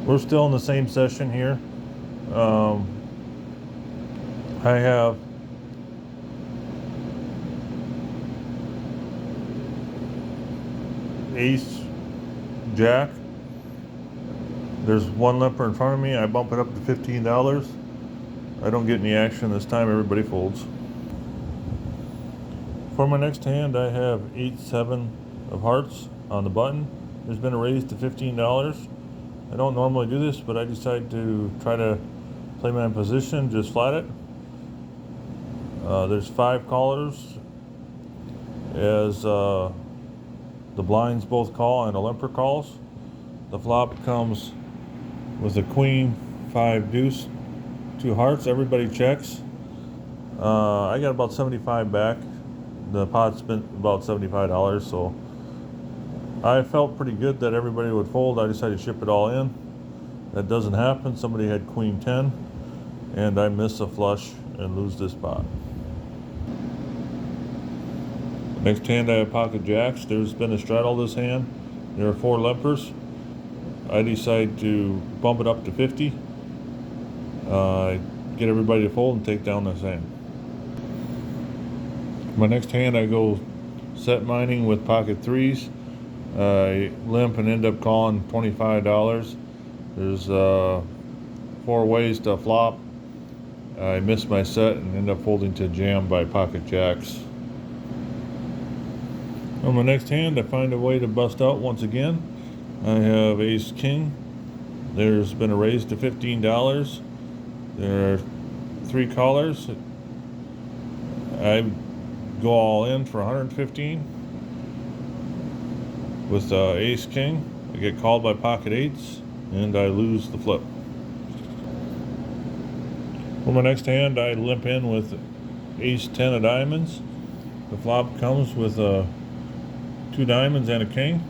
We're still in the same session here. I have ace, jack. There's one limper in front of me. I bump it up to $15. I don't get any action this time. Everybody folds. For my next hand, I have 8-7 of hearts on the button. There's been a raise to $15. I don't normally do this, but I decided to try to play my position, just flat it. There's 5 callers as the blinds both call and a limper calls. The flop comes with a queen, 5 deuce, 2 hearts. Everybody checks. I got about 75 back. The pot spent about $75, so I felt pretty good that everybody would fold. I decided to ship it all in. That doesn't happen. Somebody had queen 10, and I miss a flush and lose this pot. Next hand I have pocket jacks. There's been a straddle this hand. There are 4 limpers. I decide to bump it up to 50. Get everybody to fold and take down this hand. My next hand I go set mining with pocket 3s. I limp and end up calling $25. There's 4 ways to flop. I miss my set and end up folding to jam by pocket jacks. On my next hand I find a way to bust out once again. I have ace king. There's been a raise to $15. There are 3 callers. I go all in for $115 with ace king. I get called by pocket 8s and I lose the flip. For my next hand I limp in with ace 10 of diamonds. The flop comes with 2 diamonds and a king.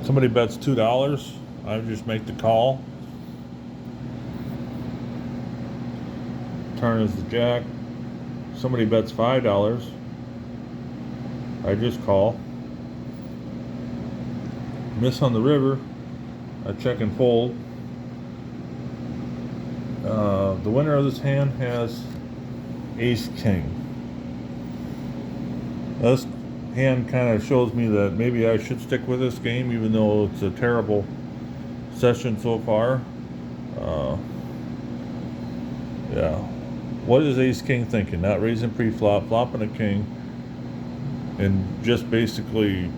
Somebody bets $2. I just make the call. Turn is the jack. Somebody bets $5. I just call. Miss on the river. I check and fold. The winner of this hand has ace king. This hand kind of shows me that maybe I should stick with this game, even though it's a terrible session so far. Yeah. What is ace king thinking? Not raising pre-flop, flopping a king, and just basically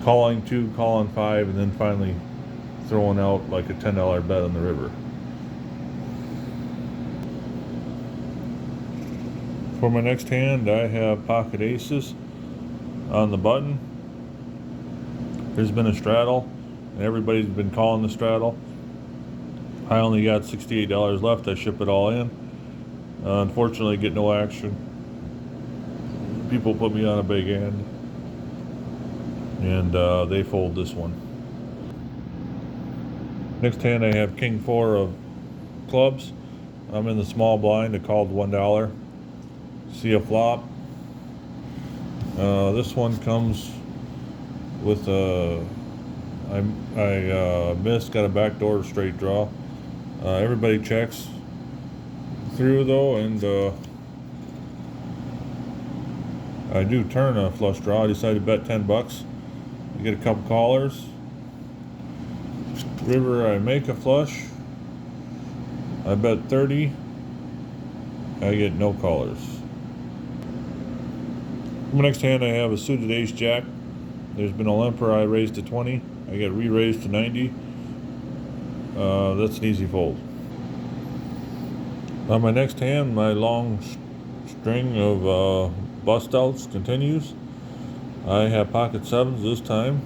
calling 2, calling 5, and then finally throwing out like a $10 bet on the river. For my next hand, I have pocket aces on the button. There's been a straddle, and everybody's been calling the straddle. I only got $68 left. I ship it all in. Unfortunately, get no action. People put me on a big end, and they fold this one. Next hand, I have king 4 of clubs. I'm in the small blind. I called $1. See a flop. This one comes with I missed, got a backdoor straight draw. Everybody checks through though, and I do turn a flush draw. I decided to bet $10. I get a couple callers. River, I make a flush. I bet 30. I get no callers. For my next hand, I have a suited ace jack. There's been a limper. I raised to 20. I get re-raised to 90. That's an easy fold. On my next hand, my long string of bust outs continues. I have pocket 7s this time.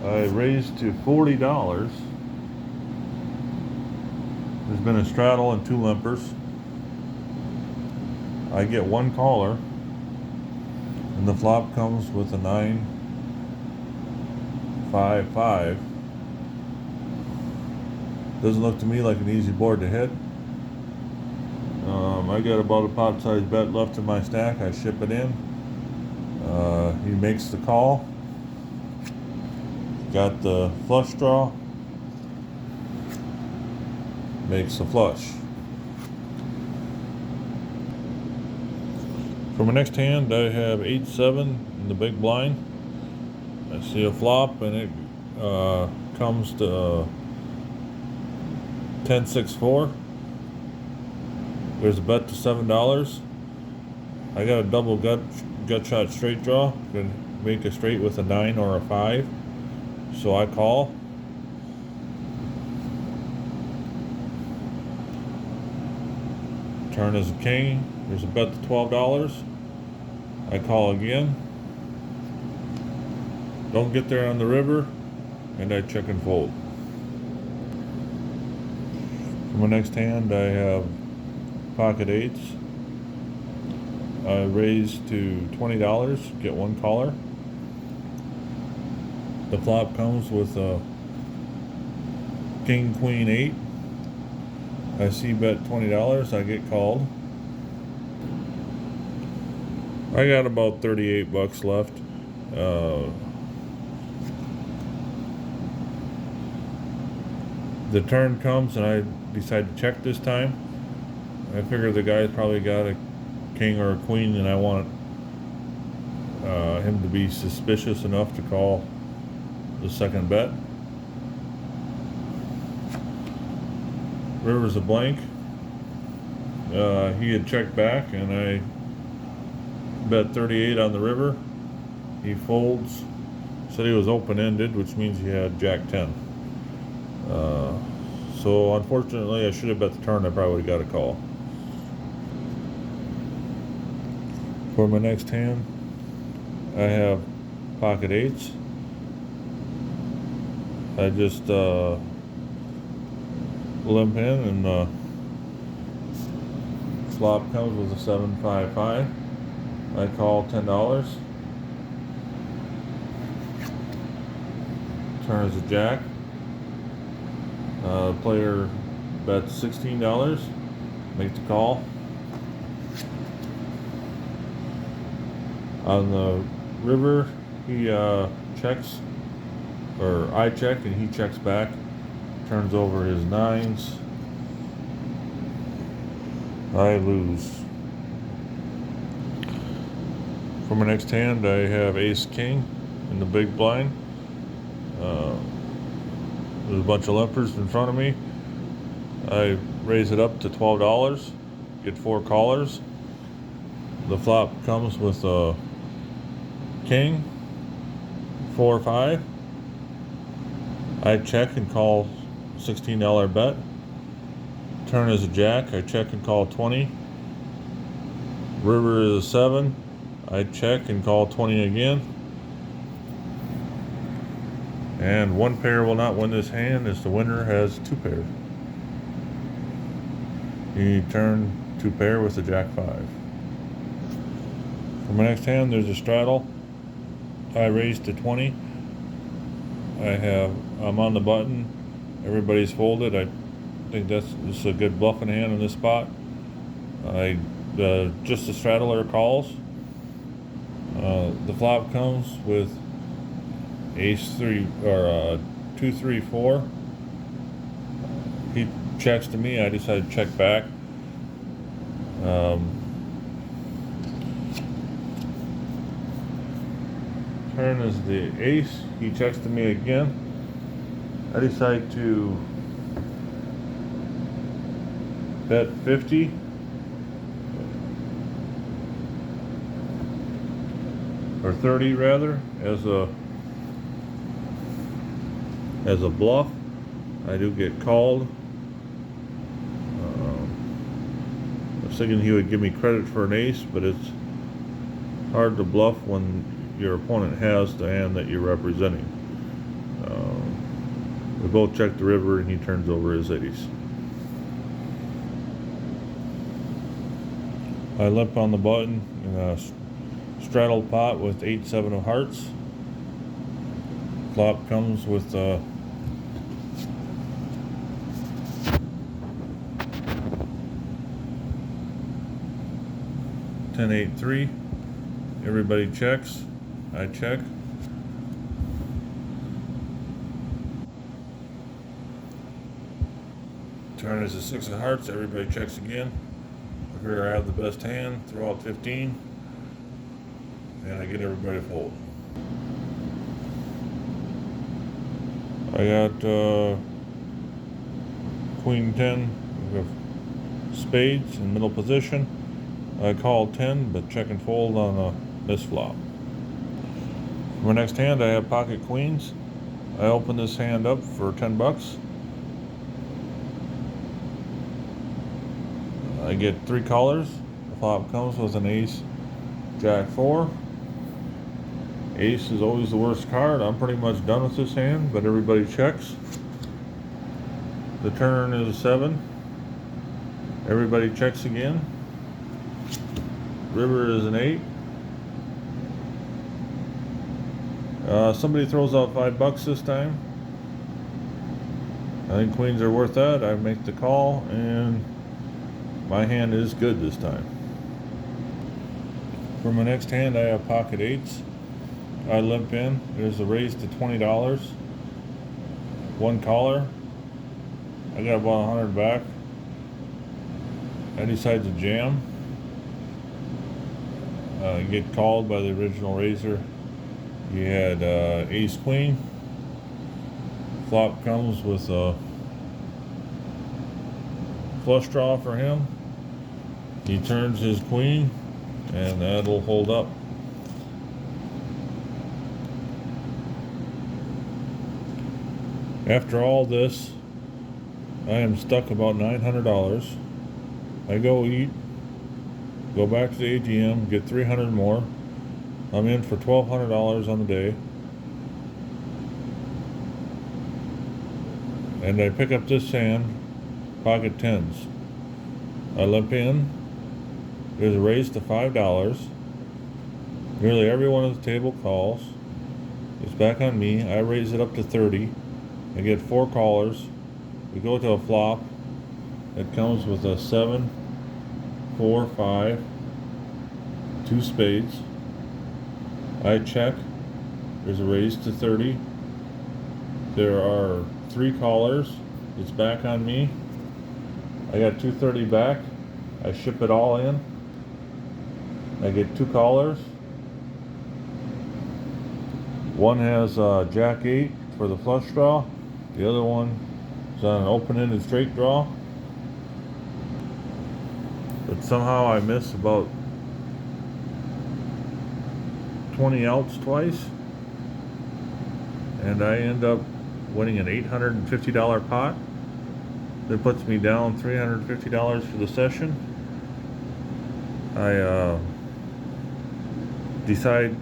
I raised to $40. There's been a straddle and 2 limpers. I get 1 caller, and the flop comes with a 9, 5, 5. Doesn't look to me like an easy board to hit. I got about a pot size bet left in my stack. I ship it in. He makes the call. Got the flush draw. Makes a flush. For my next hand, I have 8-7 in the big blind. I see a flop, and it comes to 10-6-4. There's a bet to $7. I got a double gut shot straight draw. Gonna make a straight with a 9 or a 5. So I call. Turn is a king. There's a bet to $12. I call again. Don't get there on the river, and I check and fold. For my next hand, I have pocket eights. I raise to $20, get one caller. The flop comes with a king, queen, 8. I see bet $20, I get called. I got about $38 left. The turn comes and I decide to check this time. I figure the guy's probably got a king or a queen, and I want him to be suspicious enough to call the second bet. River's a blank. He had checked back, and I bet 38 on the river. He folds. Said he was open-ended, which means he had jack 10. So unfortunately, I should have bet the turn. I probably would have got a call. For my next hand, I have pocket eights. I just limp in, and flop comes with a 7-5-5. I call $10. Turn is a jack. Player bets $16. Make the call. On the river, he checks, or I check and he checks back. Turns over his 9s. I lose. For my next hand, I have ace king in the big blind. There's a bunch of limpers in front of me. I raise it up to $12. Get 4 callers. The flop comes with a king, 4-5. I check and call $16 bet. Turn is a jack. I check and call 20. River is a 7. I check and call 20 again. And one pair will not win this hand, as the winner has 2 pairs. He turned 2 pair with a jack 5. For my next hand, there's a straddle. I raise to 20. I'm on the button. Everybody's folded. I think this is a good bluffing hand in this spot. Just the straddler calls. The flop comes with ace 3 or 2-3-4. He checks to me. I decide to check back. Turn is the ace. He checks to me again. I decide to bet 50. Or 30 rather, as a bluff. I do get called. I was thinking he would give me credit for an ace, but it's hard to bluff when your opponent has the hand that you're representing. We both check the river, and he turns over his ace. I limp on the button in a straddled pot with 8-7 of hearts. Flop comes with 10-8-3. Everybody checks. I check. Turn is a 6 of hearts. Everybody checks again. I figure I have the best hand. Throw out 15. And I get everybody to fold. I got Queen 10 with spades in middle position. I call 10, but check and fold on a miss flop. For my next hand, I have pocket queens. I open this hand up for 10 bucks. I get 3 callers. The flop comes with an ace, jack 4. Ace is always the worst card. I'm pretty much done with this hand, but everybody checks. The turn is a 7. Everybody checks again. River is an 8. Somebody throws out 5 bucks this time. I think queens are worth that. I make the call, and my hand is good this time. For my next hand, I have pocket 8s. I limp in. There's a raise to $20. 1 caller. I got about 100 back. I decide to jam. Get called by the original raiser. He had ace queen. Flop comes with a flush draw for him. He turns his queen, and that'll hold up. After all this, I am stuck about $900. I go eat, go back to the ATM, get 300 more. I'm in for $1,200 on the day. And I pick up this hand, pocket 10s. I limp in. There's a raise to $5. Nearly everyone at the table calls. It's back on me. I raise it up to 30. I get 4 callers. We go to a flop. It comes with a 7, 4, 5, 2 spades. I check. There's a raise to 30. There are 3 callers. It's back on me. I got 230 back. I ship it all in. I get 2 callers. One has jack 8 for the flush draw. The other one is on an open-ended straight draw. But somehow I miss about 20 outs twice. And I end up winning an $850 pot. That puts me down $350 for the session. I decide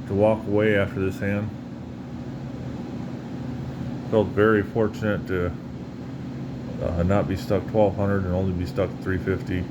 to walk away after this hand. Felt very fortunate to not be stuck $1,200 and only be stuck $350.